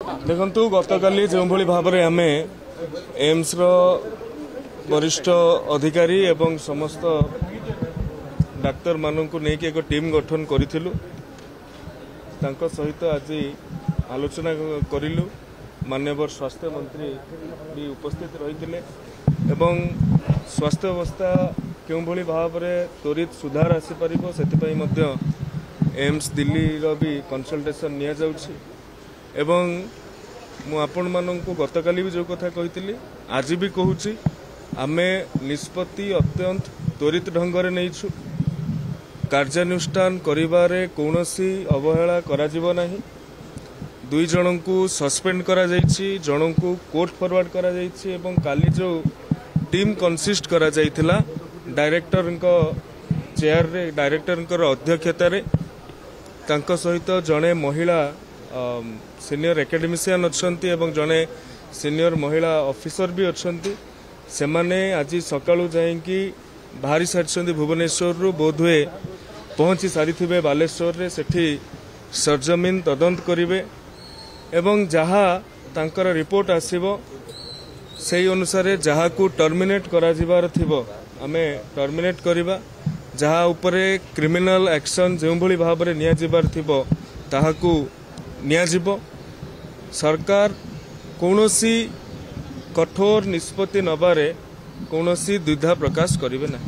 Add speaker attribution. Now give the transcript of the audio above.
Speaker 1: देखु गतकाली जो भाव में आम एम्स वरिष्ठ अधिकारी एवं समस्त डाक्तर मानू नहीं एक टीम गठन करूँ सहित आज आलोचना करूँ। माननीय स्वास्थ्य मंत्री भी उपस्थित रही एवं स्वास्थ्य अवस्था क्यों भाव में त्वरित सुधार आसीपर से एम्स दिल्ली भी कंसल्टेशन नि एवं मु आपण मानू गतकाली भी जो कथा कही आज भी कहूँ आमे निष्पत्ति अत्यंत त्वरित ढंग से नहीं कार्यानुष्ठान करिबारे कौनसी अवहेला करा जीव नहीं। 2 जन को सस्पेंड करा जाइछि, जन को कोर्ट फॉरवर्ड करा जाइछि एवं काली जो टीम कंसिस्ट करा जाइथिला डायरेक्टर चेयर रे डायरेक्टर अध्यक्षता रे तांको सहित जड़े महिला सीनियर एकेडमिशियन अच्छंती एवं जड़े सीनियर महिला ऑफिसर भी अच्छंती से माने आज सकाळु जाइकी बाहरी सारी भुवनेश्वर रु बोधवे पहुंची सारी बालेश्वर रे सेठी सरजमीन तदंत करिवे एवं जहा तांकर रिपोर्ट आसीबो सेही अनुसार जहा को टर्मिनेट करा जिबार थिबो आमे टर्मिनेट करिबा जहा उपरे क्रिमिनल एक्शन जो भली भाव में निया जिबार थिबो ताहाकू निया जिबो। सरकार कौनसी कठोर निष्पत्ति नबारे कौनसी द्विधा प्रकाश करिवे ना।